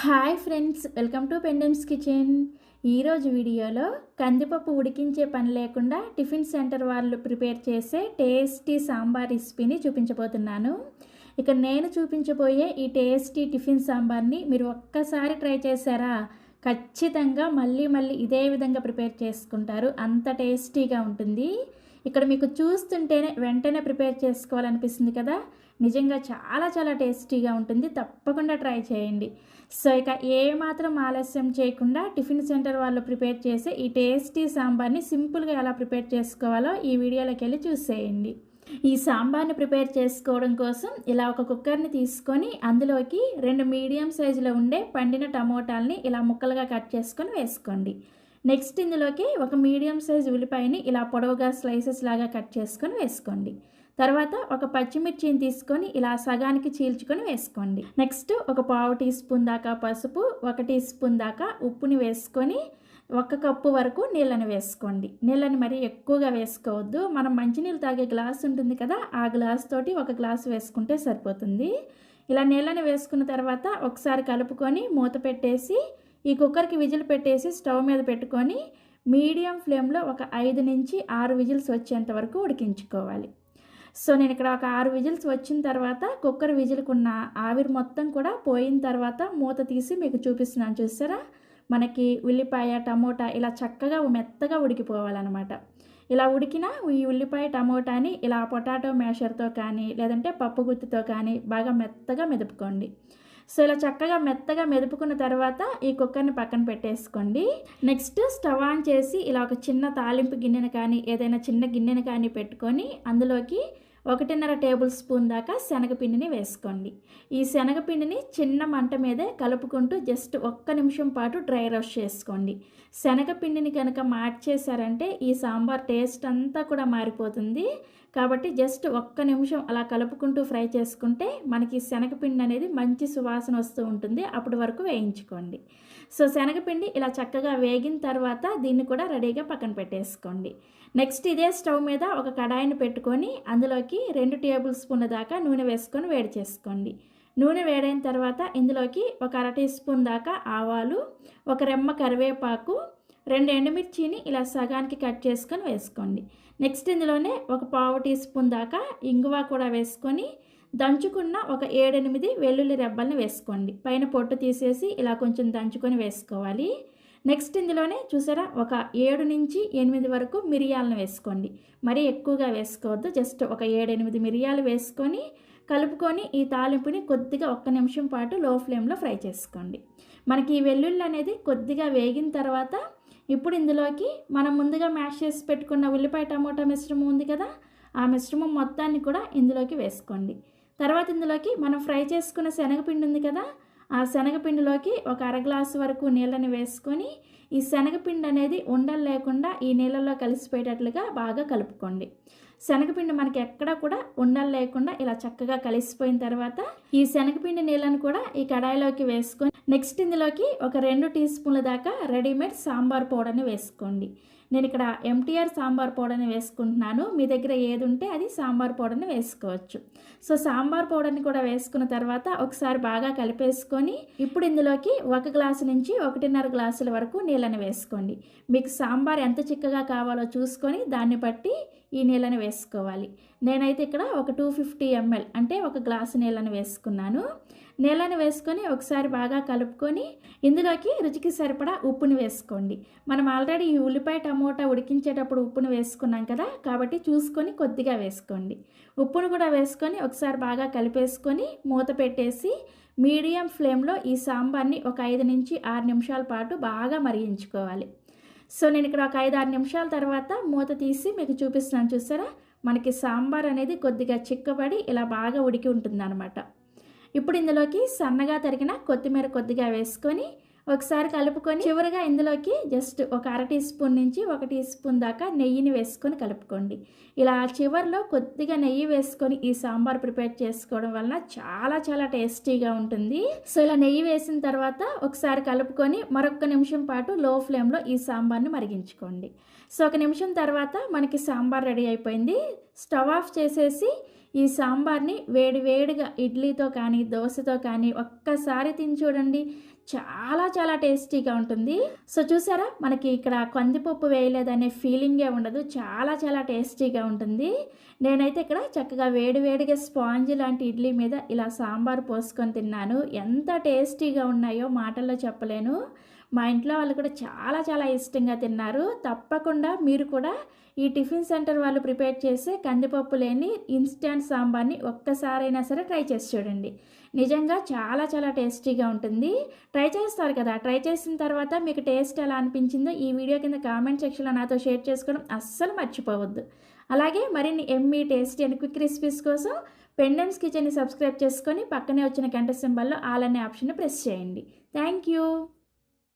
Hi friends, welcome to Pendems kitchen. ఈరోజు వీడియోలో కందిపప్పు ఉడికించే పని లేకుండా టిఫిన్ సెంటర్ వాళ్ళు ప్రిపేర్ చేసే టేస్టీ సాంబార్ రెసిపీని చూపించబోతున్నాను. ఇక నేను చూపించబోయే ఈ టేస్టీ టిఫిన్ సాంబార్ని మీరు ఒక్కసారి ట్రై చేశారా, ఖచ్చితంగా మళ్ళీ మళ్ళీ ఇదే విధంగా ప్రిపేర్ చేసుకుంటారు. అంత టేస్టీగా ఉంటుంది. ఇక్కడ మీకు చూస్తుంటేనే వెంటనే ప్రిపేర్ చేసుకోవాలనిపిస్తుంది కదా. నిజంగా చాలా చాలా టేస్టీగా ఉంటుంది. తప్పకుండా ట్రై చేయండి. సో ఇక ఏమాత్రం ఆలస్యం చేయకుండా టిఫిన్ సెంటర్ వాళ్ళు ప్రిపేర్ చేసే ఈ టేస్టీ సాంబార్ని సింపుల్గా ఎలా ప్రిపేర్ చేసుకోవాలో ఈ వీడియోలోకి వెళ్ళి చూసేయండి. ఈ సాంబార్ని ప్రిపేర్ చేసుకోవడం కోసం ఇలా ఒక కుక్కర్ని తీసుకొని అందులోకి 2 మీడియం సైజులో ఉండే పండిన టమోటాలని ఇలా ముక్కలుగా కట్ చేసుకొని వేసుకోండి. నెక్స్ట్ ఇందులోకి ఒక మీడియం సైజు ఉల్లిపాయని ఇలా పొడవుగా స్లైసెస్ లాగా కట్ చేసుకొని వేసుకోండి. తర్వాత ఒక పచ్చిమిర్చిని తీసుకొని ఇలా సగానికి చీల్చుకొని వేసుకోండి. నెక్స్ట్ ఒక 1/2 టీ స్పూన్ దాకా పసుపు, 1 టీ స్పూన్ దాకా ఉప్పుని వేసుకొని 1 కప్పు వరకు నీళ్ళని వేసుకోండి. నీళ్ళని మరీ ఎక్కువగా వేసుకోవద్దు. మనం మంచినీళ్ళు తాగే గ్లాస్ ఉంటుంది కదా, ఆ గ్లాస్ తోటి 1 గ్లాసు వేసుకుంటే సరిపోతుంది. ఇలా నీళ్ళని వేసుకున్న తర్వాత ఒకసారి కలుపుకొని మూత పెట్టేసి ఈ కుక్కర్కి విజిల్ పెట్టేసి స్టవ్ మీద పెట్టుకొని మీడియం ఫ్లేమ్లో ఒక 5 నుంచి 6 విజిల్స్ వచ్చేంత వరకు ఉడికించుకోవాలి. సో నేను ఇక్కడ ఒక 6 విజిల్స్ వచ్చిన తర్వాత కుక్కర్ విజిల్కున్న ఆవిరి మొత్తం కూడా పోయిన తర్వాత మూత తీసి మీకు చూపిస్తున్నాను. చూసారా, మనకి ఉల్లిపాయ టమోటా ఇలా చక్కగా మెత్తగా ఉడికిపోవాలన్నమాట. ఇలా ఉడికిన ఈ ఉల్లిపాయ టమోటాని ఇలా పొటాటో మ్యాషర్తో కానీ లేదంటే పప్పు గుత్తితో కానీ బాగా మెత్తగా మెదుపుకోండి. సో ఇలా చక్కగా మెత్తగా మెదుపుకున్న తర్వాత ఈ కుక్కర్ని పక్కన పెట్టేసుకోండి. నెక్స్ట్ స్టవ్ ఆన్ చేసి ఇలా ఒక చిన్న తాలింపు గిన్నెను కానీ ఏదైనా చిన్న గిన్నెను కానీ పెట్టుకొని అందులోకి 1.5 టేబుల్ స్పూన్ దాకా శనగపిండిని వేసుకోండి. ఈ శనగపిండిని చిన్న మంట మీదే కలుపుకుంటూ జస్ట్ 1 నిమిషం పాటు డ్రై రోస్ట్ చేసుకోండి. శనగపిండిని కనుక మార్చేశారంటే ఈ సాంబార్ టేస్ట్ అంతా కూడా మారిపోతుంది. కాబట్టి జస్ట్ 1 నిమిషం అలా కలుపుకుంటూ ఫ్రై చేసుకుంటే మనకి శనగపిండి అనేది మంచి సువాసన వస్తూ ఉంటుంది. అప్పటి వరకు వేయించుకోండి. సో శనగపిండి ఇలా చక్కగా వేగిన తర్వాత దీన్ని కూడా రెడీగా పక్కన పెట్టేసుకోండి. నెక్స్ట్ ఇదే స్టవ్ మీద ఒక కడాయిని పెట్టుకొని అందులోకి 2 టేబుల్ స్పూన్ల దాకా నూనె వేసుకొని వేడి చేసుకోండి. నూనె వేడైన తర్వాత ఇందులోకి ఒక 1/2 టీ స్పూన్ దాకా ఆవాలు, 1 రెమ్మ కరివేపాకు, 2 ఎండుమిర్చిని ఇలా సగానికి కట్ చేసుకొని వేసుకోండి. నెక్స్ట్ ఇందులోనే ఒక 1/2 టీ స్పూన్ దాకా ఇంగువ కూడా వేసుకొని దంచుకున్న ఒక 7-8 వెల్లుల్లి రెబ్బల్ని వేసుకోండి. పైన పొట్టు తీసేసి ఇలా కొంచెం దంచుకొని వేసుకోవాలి. నెక్స్ట్ ఇందులోనే చూసారా ఒక 7 నుంచి 8 వరకు మిరియాలను వేసుకోండి. మరీ ఎక్కువగా వేసుకోవద్దు. జస్ట్ ఒక 7-8 మిరియాలు వేసుకొని కలుపుకొని ఈ తాలింపుని కొద్దిగా 1 నిమిషం పాటు లో ఫ్లేమ్లో ఫ్రై చేసుకోండి. మనకి ఈ వెల్లుల్లి అనేది కొద్దిగా వేగిన తర్వాత ఇప్పుడు ఇందులోకి మనం ముందుగా మ్యాష్ చేసి పెట్టుకున్న ఉల్లిపాయ టమోటా మిశ్రమం ఉంది కదా, ఆ మిశ్రమం మొత్తాన్ని కూడా ఇందులోకి వేసుకోండి. తర్వాత ఇందులోకి మనం ఫ్రై చేసుకున్న శనగపిండి ఉంది కదా, ఆ శనగపిండిలోకి ఒక 1/2 గ్లాసు వరకు నీళ్ళని వేసుకొని ఈ శనగపిండి అనేది ఉండలు లేకుండా ఈ నీళ్ళల్లో కలిసిపోయేటట్లుగా బాగా కలుపుకోండి. శనగపిండి మనకి ఎక్కడ కూడా ఉండలు లేకుండా ఇలా చక్కగా కలిసిపోయిన తర్వాత ఈ శనగపిండి నీళ్ళని కూడా ఈ కడాయిలోకి వేసుకొని నెక్స్ట్ ఇందులోకి ఒక 2 టీ స్పూన్ల దాకా రెడీమేడ్ సాంబార్ పౌడర్ని వేసుకోండి. నేను ఇక్కడ ఎంటీఆర్ సాంబార్ పౌడర్ని వేసుకుంటున్నాను. మీ దగ్గర ఏది ఉంటే అది సాంబార్ పౌడర్ని వేసుకోవచ్చు. సో సాంబార్ పౌడర్ని కూడా వేసుకున్న తర్వాత ఒకసారి బాగా కలిపేసుకొని ఇప్పుడు ఇందులోకి 1 గ్లాసు నుంచి 1.5 గ్లాసుల వరకు నీళ్ళని వేసుకోండి. మీకు సాంబార్ ఎంత చిక్కగా కావాలో చూసుకొని దాన్ని బట్టి ఈ నీళ్ళని వేసుకోవాలి. నేనైతే ఇక్కడ ఒక 250 ml అంటే 1 గ్లాసు నీళ్ళని వేసుకున్నాను. నీళ్ళని వేసుకొని ఒకసారి బాగా కలుపుకొని ఇందులోకి రుచికి సరిపడా ఉప్పుని వేసుకోండి. మనం ఆల్రెడీ ఈ ఉల్లిపాయ టమోటా ఉడికించేటప్పుడు ఉప్పుని వేసుకున్నాం కదా, కాబట్టి చూసుకొని కొద్దిగా వేసుకోండి. ఉప్పును కూడా వేసుకొని ఒకసారి బాగా కలిపేసుకొని మూత పెట్టేసి మీడియం ఫ్లేమ్లో ఈ సాంబార్ని ఒక 5 నుంచి 6 నిమిషాల పాటు బాగా మరిగించుకోవాలి. సో నేను ఇక్కడ ఒక 5-6 నిమిషాల తర్వాత మూత తీసి మీకు చూపిస్తున్నాను. చూసారా, మనకి సాంబార్ అనేది కొద్దిగా చిక్కబడి ఇలా బాగా ఉడికి ఉంటుందన్నమాట. ఇప్పుడు ఇందులోకి సన్నగా తరిగిన కొత్తిమీర కొద్దిగా వేసుకొని ఒకసారి కలుపుకొని చివరిగా ఇందులోకి జస్ట్ ఒక 1/2 టీ స్పూన్ నుంచి 1 టీ స్పూన్ దాకా నెయ్యిని వేసుకొని కలుపుకోండి. ఇలా చివరిలో కొద్దిగా నెయ్యి వేసుకొని ఈ సాంబార్ ప్రిపేర్ చేసుకోవడం వలన చాలా చాలా టేస్టీగా ఉంటుంది. సో ఇలా నెయ్యి వేసిన తర్వాత ఒకసారి కలుపుకొని మరొక నిమిషం పాటు లో ఫ్లేమ్లో ఈ సాంబార్ని మరిగించుకోండి. సో 1 నిమిషం తర్వాత మనకి సాంబార్ రెడీ అయిపోయింది. స్టవ్ ఆఫ్ చేసేసి ఈ సాంబార్ని వేడివేడిగా ఇడ్లీతో కానీ దోశతో కానీ ఒక్కసారి తిని చూడండి. చాలా చాలా టేస్టీగా ఉంటుంది. సో చూసారా, మనకి ఇక్కడ కందిపప్పు వేయలేదనే ఫీలింగే ఉండదు. చాలా చాలా టేస్టీగా ఉంటుంది. నేనైతే ఇక్కడ చక్కగా వేడివేడిగా స్పాంజ్ లాంటి ఇడ్లీ మీద ఇలా సాంబార్ పోసుకొని తిన్నాను. ఎంత టేస్టీగా ఉన్నాయో మాటల్లో చెప్పలేను. మా ఇంట్లో వాళ్ళు కూడా చాలా చాలా ఇష్టంగా తిన్నారు. తప్పకుండా మీరు కూడా ఈ టిఫిన్ సెంటర్ వాళ్ళు ప్రిపేర్ చేసే కందిపప్పు లేని ఇన్స్టెంట్ సాంబార్ని ఒక్కసారైనా సరే ట్రై చేసి చూడండి. నిజంగా చాలా చాలా టేస్టీగా ఉంటుంది. ట్రై చేస్తారు కదా, ట్రై చేసిన తర్వాత మీకు టేస్ట్ ఎలా అనిపించిందో ఈ వీడియో కింద కామెంట్ సెక్షన్లో నాతో షేర్ చేసుకోవడం అస్సలు మర్చిపోవద్దు. అలాగే మరిన్ని Emmy tasty and quick recipes కోసం పెండెమ్స్ కిచెన్ని సబ్స్క్రైబ్ చేసుకొని పక్కనే వచ్చిన గంట సింబల్లో ఆల్ అనే ఆప్షన్ని ప్రెస్ చేయండి. Thank you.